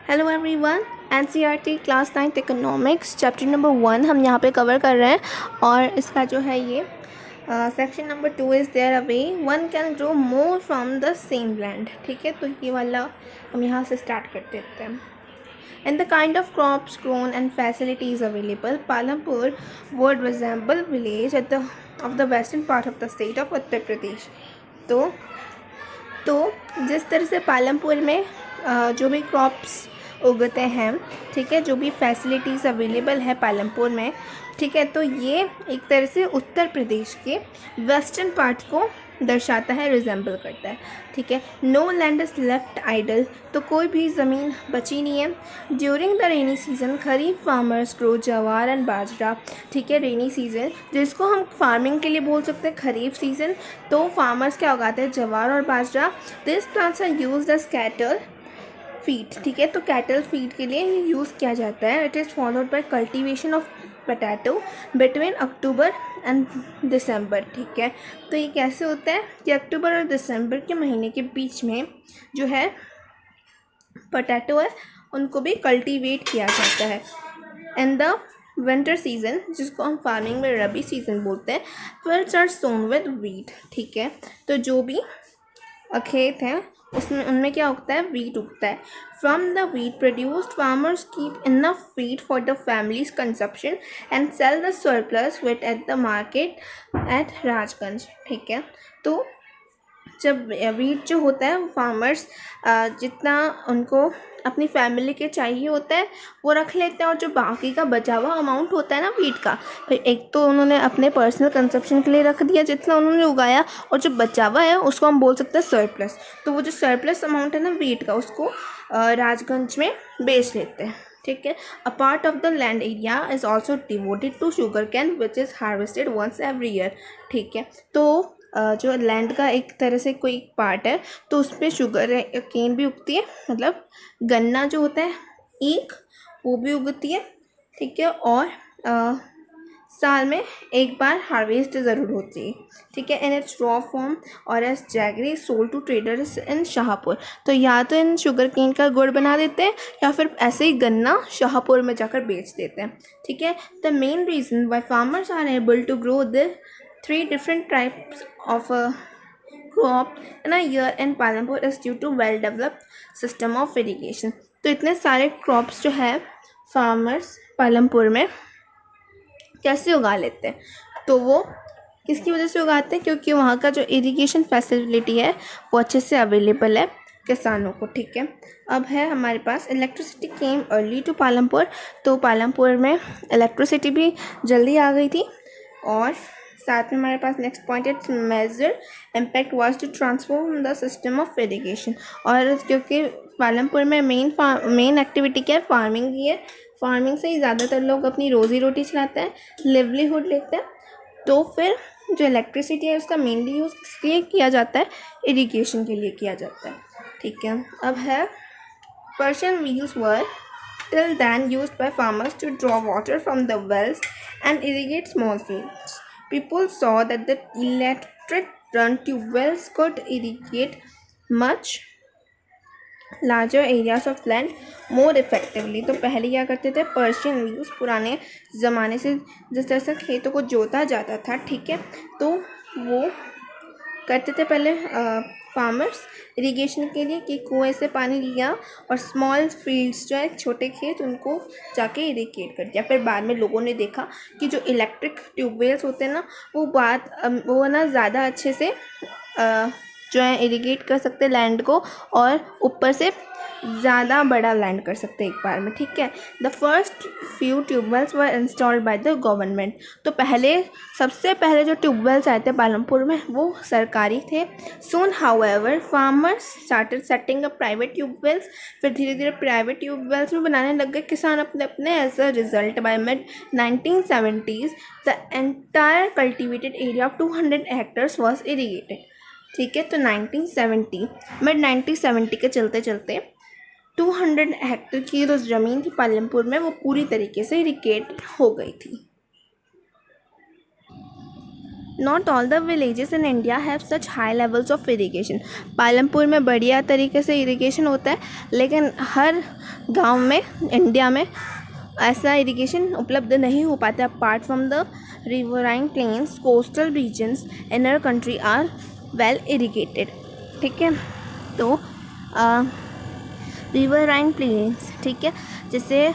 Hello everyone, NCERT class 9th economics chapter number 1 हम यहाँ पे कवर कर रहे हैं। और इसका जो है ये section number 2 is there a way one can grow more from the same land. ठीक है, तो ये वाला हम यहाँ से स्टार्ट कर देते हैं। In the kind of crops grown and facilities available, Palampur would resemble village of the western part of the state of Uttar Pradesh. तो जिस तरह से पालमपुर में जो भी क्रॉप्स उगते हैं, ठीक है, जो भी फैसिलिटीज़ अवेलेबल है पालमपुर में, ठीक है, तो ये एक तरह से उत्तर प्रदेश के वेस्टर्न पार्ट को दर्शाता है, रिजेंबल करता है। ठीक है, no land is left idle, तो कोई भी ज़मीन बची नहीं है। During the rainy season kharif farmers grow jowar and bajra. ठीक है, रेनी सीजन जिसको हम फार्मिंग के लिए बोल सकते हैं खरीफ सीजन, तो फार्मर्स क्या उगाते हैं, जवार और बाजरा। This plants are used as cattle feed. ठीक है, तो कैटल फीड के लिए यूज़ किया जाता है। It is followed by cultivation of potato between October and December. ठीक है, तो ये कैसे होता है कि अक्टूबर और दिसंबर के महीने के बीच में जो है पोटैटो है उनको भी कल्टीवेट किया जाता है। एंड द विंटर सीजन, जिसको हम फार्मिंग में रबी सीजन बोलते हैं, fields are sown with wheat. ठीक है, तो जो भी खेत हैं उसमें उनमें क्या उगता है, वीट उगता है। From the wheat produced farmers keep enough feed for the family's consumption and sell the surplus wheat at the market at Rajganj. ठीक है, तो जब वीट जो होता है फार्मर्स जितना उनको अपनी फैमिली के चाहिए होता है वो रख लेते हैं, और जो बाकी का बचा हुआ अमाउंट होता है ना वीट का, फिर एक तो उन्होंने अपने पर्सनल कंजप्शन के लिए रख दिया जितना उन्होंने उगाया, और जो बचा हुआ है उसको हम बोल सकते हैं सरप्लस। तो वो जो सरप्लस अमाउंट है ना वीट का, उसको राजगंज में बेच लेते हैं। ठीक है, a part of the land area is also devoted to sugarcane which is harvested once every year. ठीक है, तो जो लैंड का एक तरह से कोई पार्ट है तो उस पर शुगर केन भी उगती है, मतलब गन्ना जो होता है ईख, वो भी उगती है। ठीक है, और साल में एक बार हार्वेस्ट ज़रूर होती है। ठीक है, in its raw form or as jaggery sold to traders in Shahpur. तो या तो इन शुगर केन का गुड़ बना देते हैं या फिर ऐसे ही गन्ना शाहपुर में जाकर बेच देते हैं। ठीक है, the main reason why farmers are able to grow the 3 different types of crop in a year in Palampur is due to well developed system of irrigation। तो इतने सारे क्रॉप्स जो है फार्मर्स पालमपुर में कैसे उगा लेते हैं, तो वो किसकी वजह से उगाते हैं, क्योंकि वहाँ का जो इरिगेशन फैसिलिटी है वो अच्छे से अवेलेबल है किसानों को। ठीक है, अब है हमारे पास electricity came early to Palampur. तो पालमपुर में इलेक्ट्रिसिटी भी जल्दी आ गई थी। और साथ में हमारे पास next point it's major impact was to transform the system of irrigation. और क्योंकि पालमपुर में मेन एक्टिविटी क्या है, फार्मिंग की है। फार्मिंग से ही ज़्यादातर लोग अपनी रोज़ी रोटी चलाते हैं, लिवलीहुड लेते हैं। तो फिर जो इलेक्ट्रिसिटी है उसका मेनली यूज़ किस लिए किया जाता है, इरिगेशन के लिए किया जाता है। ठीक है, अब है Persian wheels were till then used by farmers to draw water from the wells and irrigate small fields. People saw that the electric run tube wells could irrigate much larger areas of land more effectively। तो पहले क्या करते थे, Persian wheels, पुराने ज़माने से जिस तरह से खेतों को जोता जाता था, ठीक है, तो वो करते थे पहले फार्मर्स इरिगेशन के लिए कि कुएं से पानी लिया और स्मॉल फील्ड्स जो है छोटे खेत उनको जाके इरिगेट कर दिया। फिर बाद में लोगों ने देखा कि जो इलेक्ट्रिक ट्यूबवेल्स होते हैं ना वो ना ज़्यादा अच्छे से जो है इरिगेट कर सकते लैंड को, और ऊपर से ज़्यादा बड़ा लैंड कर सकते एक बार में। ठीक है, the first few tube wells were installed by the government. तो सबसे पहले जो ट्यूबवेल्स आए थे पालमपुर में वो सरकारी थे। Soon however farmers started setting up private tubewells. फिर धीरे धीरे प्राइवेट ट्यूबवेल्स भी बनाने लग गए किसान अपने as a result by mid 1970s the entire cultivated area of 200 hectares was irrigated. ठीक है, तो मिड 1970 के चलते चलते 200 हेक्टर की जो ज़मीन थी पालमपुर में वो पूरी तरीके से इरिगेट हो गई थी। Not all the villages in India have such high levels of irrigation. Palampur में बढ़िया तरीके से इरीगेशन होता है, लेकिन हर गांव में इंडिया में ऐसा इरीगेशन उपलब्ध नहीं हो पाता। Apart from the riverine plains, coastal regions in our country are well irrigated. ठीक है, तो रिवराइन प्लेन्स, ठीक है, जैसे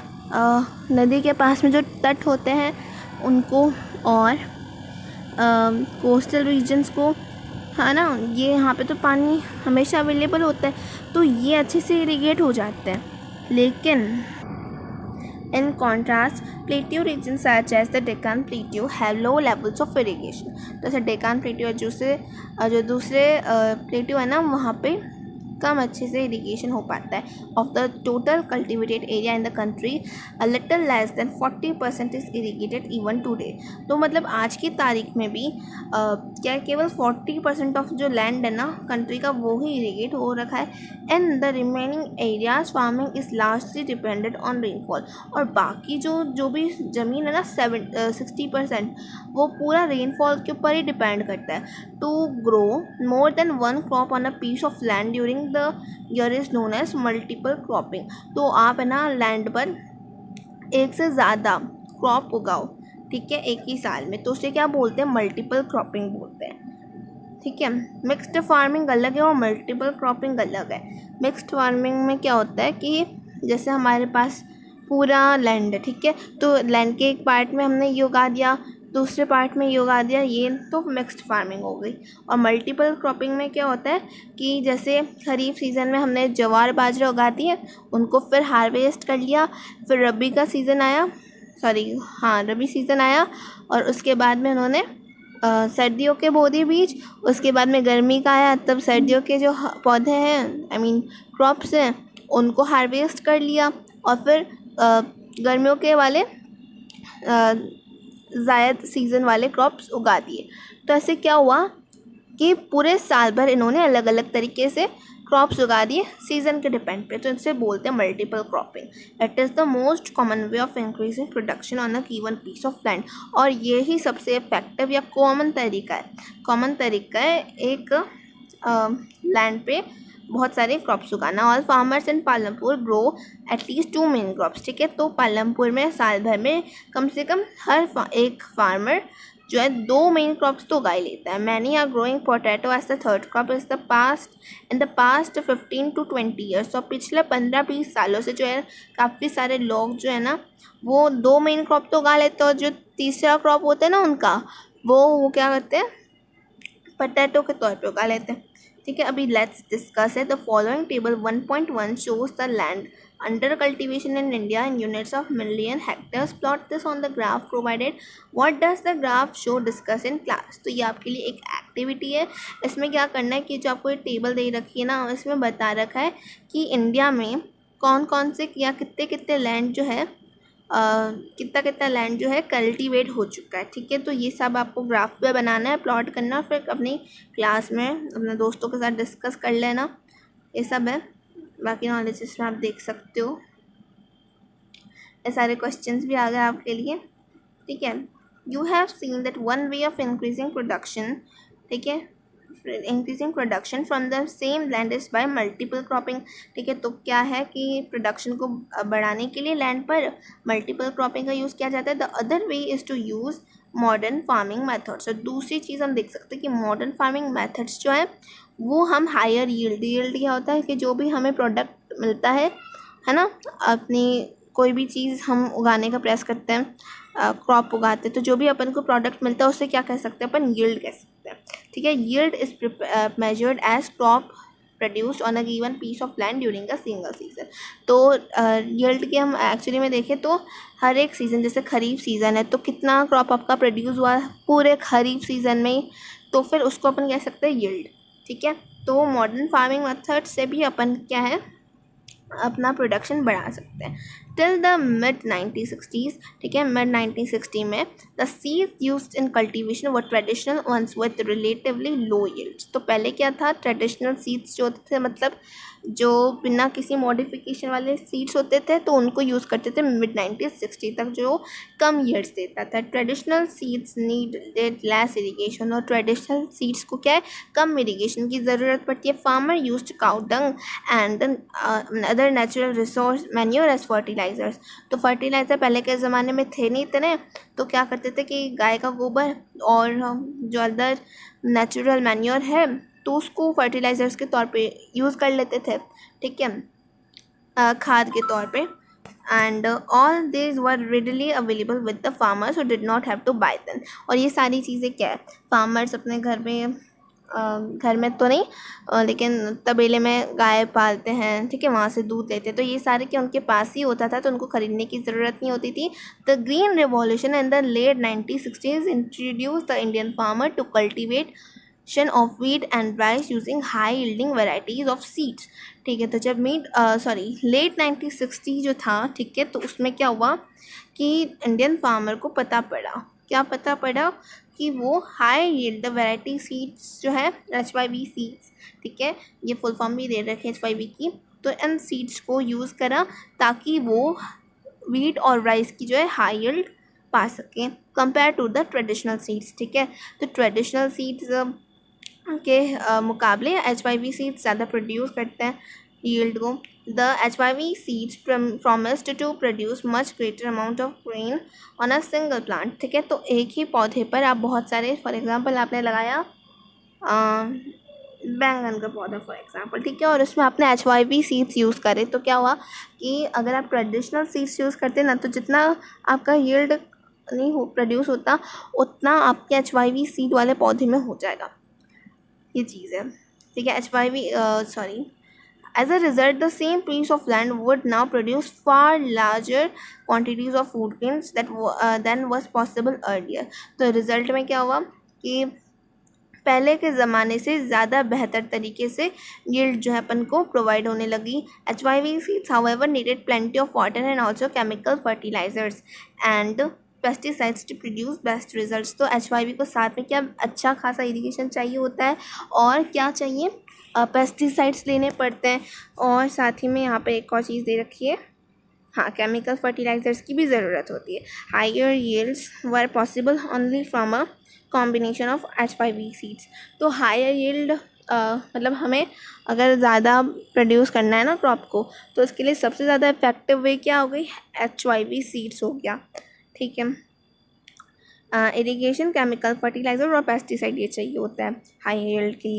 नदी के पास में जो तट होते हैं उनको, और कोस्टल रीजन्स को, है ना, ये यहाँ पे तो पानी हमेशा अवेलेबल होता है, तो ये अच्छे से इरीगेट हो जाते हैं। लेकिन in contrast plateau region such as the Deccan plateau have low levels of irrigation. तो ऐसे डेक्कन प्लेट्यू जो दूसरे प्लेट्यू है ना, वहाँ पे कम अच्छे से इरीगेशन हो पाता है। Of the total cultivated area in the country a little less than 40% is irrigated even today. तो मतलब आज की तारीख में भी क्या केवल 40% ऑफ जो लैंड है ना कंट्री का, वो ही इरीगेट हो रखा है। And the remaining areas farming is largely dependent on rainfall. और बाकी जो भी ज़मीन है ना 60% वो पूरा रेनफॉल के ऊपर ही डिपेंड करता है। To grow more than one crop on a piece of land during the year is known as multiple cropping. तो आप है ना लैंड पर एक से ज़्यादा क्रॉप उगाओ, ठीक है, एक ही साल में, तो उसे क्या बोलते हैं, मल्टीपल क्रॉपिंग बोलते हैं। ठीक है, मिक्स्ड फार्मिंग अलग है और मल्टीपल क्रॉपिंग अलग है। मिक्स्ड फार्मिंग में क्या होता है कि जैसे हमारे पास पूरा लैंड है, ठीक है, तो लैंड के एक पार्ट में हमने ये उगा दिया, दूसरे पार्ट में ये उगा दिया, ये तो मिक्स्ड फार्मिंग हो गई। और मल्टीपल क्रॉपिंग में क्या होता है कि जैसे खरीफ सीज़न में हमने ज्वार बाजरा उगा दिए, उनको फिर हार्वेस्ट कर लिया, फिर रबी का सीज़न आया, रबी सीज़न आया, और उसके बाद में उन्होंने सर्दियों के बो दिए बीज, उसके बाद में गर्मी का आया, तब सर्दियों के जो पौधे हैं क्रॉप्स हैं उनको हार्वेस्ट कर लिया, और फिर गर्मियों के वाले ज़ायद सीज़न वाले क्रॉप्स उगा दिए। तो ऐसे क्या हुआ कि पूरे साल भर इन्होंने अलग अलग तरीके से क्रॉप्स उगा दिए सीज़न के डिपेंड पे, तो इसे बोलते हैं multiple cropping. It is the most common way of increasing production on a given piece of land. और ये ही सबसे इफेक्टिव या कॉमन तरीका है एक लैंड पे बहुत सारे क्रॉप्स उगाना। All farmers in Palampur grow at least 2 main crops. ठीक है, तो पालमपुर में साल भर में कम से कम एक फार्मर जो है 2 मेन क्रॉप्स तो उगा ही लेता है। Many are growing potato as the third crop in the past 15 to 20 years. तो पिछले 15-20 सालों से जो है काफ़ी सारे लोग जो है ना वो 2 मेन क्रॉप तो उगा लेते हैं, और जो तीसरा क्रॉप होता है ना उनका वो क्या करते हैं, पोटैटो के तौर पे उगा लेते हैं। ठीक है, अभी लेट्स डिस्कस है the following table 1.1 shows the land under cultivation in India in units of million hectares. Plot this on the graph provided. What does the graph show? Discuss in class. तो ये आपके लिए एक activity है। इसमें क्या करना है कि जो आपको ये टेबल दे रखी है ना, इसमें बता रखा है कि इंडिया में कौन कौन से या कितने कितने लैंड जो है कितना लैंड जो है कल्टीवेट हो चुका है। ठीक है, तो ये सब आपको ग्राफ पे बनाना है, प्लॉट करना, फिर अपनी क्लास में अपने दोस्तों के साथ डिस्कस कर लेना। ये सब है, बाकी नॉलेज इसमें आप देख सकते हो। ये सारे क्वेश्चंस भी आ गए आपके लिए। ठीक है, you have seen that one way of increasing production, ठीक है, increasing production from the same land is by multiple cropping. ठीक है, तो क्या है कि प्रोडक्शन को बढ़ाने के लिए लैंड पर मल्टीपल क्रॉपिंग का यूज़ किया जाता है। The other way is to use modern farming methods. और दूसरी चीज़ हम देख सकते हैं कि मॉडर्न फार्मिंग मेथड्स जो है वो हम हायर यील्ड क्या होता है कि जो भी हमें प्रोडक्ट मिलता है ना, अपनी कोई भी चीज़ हम उगाने का प्रयास करते हैं, क्रॉप उगाते हैं, तो जो भी अपन को प्रोडक्ट मिलता है उसे क्या कह सकते हैं, अपन यील्ड कह सकते हैं। ठीक है, yield is measured as crop produced on a given piece of land during a single season. तो यील्ड की हम एक्चुअली में देखें तो हर एक सीज़न, जैसे खरीफ सीज़न है तो कितना क्रॉप आपका प्रोड्यूस हुआ पूरे खरीफ सीज़न में ही, तो फिर उसको अपन कह सकते हैं यील्ड। ठीक है, तो मॉडर्न फार्मिंग मेथड से भी अपन क्या है अपना प्रोडक्शन बढ़ा सकते हैं। टिल द मिड 1960s, ठीक है, मिड 1960 में the seeds used in cultivation were traditional ones with relatively low yields. तो पहले क्या था, ट्रेडिशनल सीड्स जो थे मतलब जो बिना किसी मॉडिफिकेशन वाले सीड्स होते थे तो उनको यूज़ करते थे मिड 1960 तक, जो कम ईयर्स देता था। Traditional seeds needed less irrigation, और ट्रेडिशनल सीड्स को क्या है, कम इरिगेशन की ज़रूरत पड़ती है। Farmer used cow dung and other natural resource manure as fertilisers. तो फर्टिलाइज़र पहले के ज़माने में थे नहीं इतने, तो क्या करते थे कि गाय का गोबर और जो अदर नेचुरल मैन्योर है तो उसको फर्टिलाइज़र्स के तौर पे यूज़ कर लेते थे, ठीक है, खाद के तौर पे। And all this were readily available with the farmers who did not have to buy them. और ये सारी चीज़ें क्या है, फार्मर्स अपने घर में घर में तो नहीं लेकिन तबेले में गाय पालते हैं, ठीक है, वहाँ से दूध लेते हैं, तो ये सारे क्या उनके पास ही होता था, तो उनको ख़रीदने की ज़रूरत नहीं होती थी। The green revolution in the late 1960s introduce the Indian farmer to cultivate of wheat and rice using high yielding varieties of seeds, ठीक है। तो जब लेट 1960 जो था, ठीक है, तो उसमें क्या हुआ कि इंडियन फार्मर को पता पड़ा, क्या पता पड़ा कि वो हाई यील्ड वैरायटी सीड्स जो है HYV सीड्स, ठीक है, ये फुल फॉर्म भी दे रखे HYV की, तो इन सीड्स को यूज़ करा ताकि वो वीट और राइस की जो है हाई यील्ड पा सकें compare to the traditional seeds, ठीक है। तो ट्रेडिशनल सीड्स के मुकाबले HYV सीड्स ज़्यादा प्रोड्यूस करते हैं यील्ड को। The HYV seeds promised to produce much greater amount of grain on a single plant, ठीक है। तो एक ही पौधे पर आप बहुत सारे, फॉर एग्जांपल आपने लगाया बैंगन का पौधा फॉर एग्जांपल, ठीक है, और उसमें आपने HYV सीड्स यूज़ करे, तो क्या हुआ कि अगर आप ट्रेडिशनल सीड्स यूज़ करते ना, तो जितना आपका यील्ड नहीं हो प्रोड्यूस होता उतना आपके HYV सीड वाले पौधे में हो जाएगा, ये चीज़ है, ठीक है। As a result, the same piece of land would now produce far larger quantities of food grains than was possible earlier. तो रिज़ल्ट में क्या हुआ कि पहले के ज़माने से ज़्यादा बेहतर तरीके से यील्ड जो है अपन को प्रोवाइड होने लगी। HYV seeds however needed plenty of water and also chemical fertilizers and pesticides to produce best results. तो HYV को साथ में क्या अच्छा खासा इरिगेशन चाहिए होता है, और क्या चाहिए, पेस्टिसाइड्स लेने पड़ते हैं, और साथ ही में यहाँ पे एक और चीज़ दे रखी है, हाँ, केमिकल फर्टिलाइजर्स की भी ज़रूरत होती है। Higher yields were possible only from a combination of HYV seeds. तो हायर यील्ड मतलब हमें अगर ज़्यादा प्रोड्यूस करना है ना क्रॉप को, तो उसके लिए सबसे ज़्यादा इफेक्टिव वे क्या हो गई, HYV सीड्स हो गया, ठीक है। इरिगेशन, केमिकल फर्टिलाइज़र और पेस्टिसाइड ये चाहिए होता है हाई यील्ड के लिए।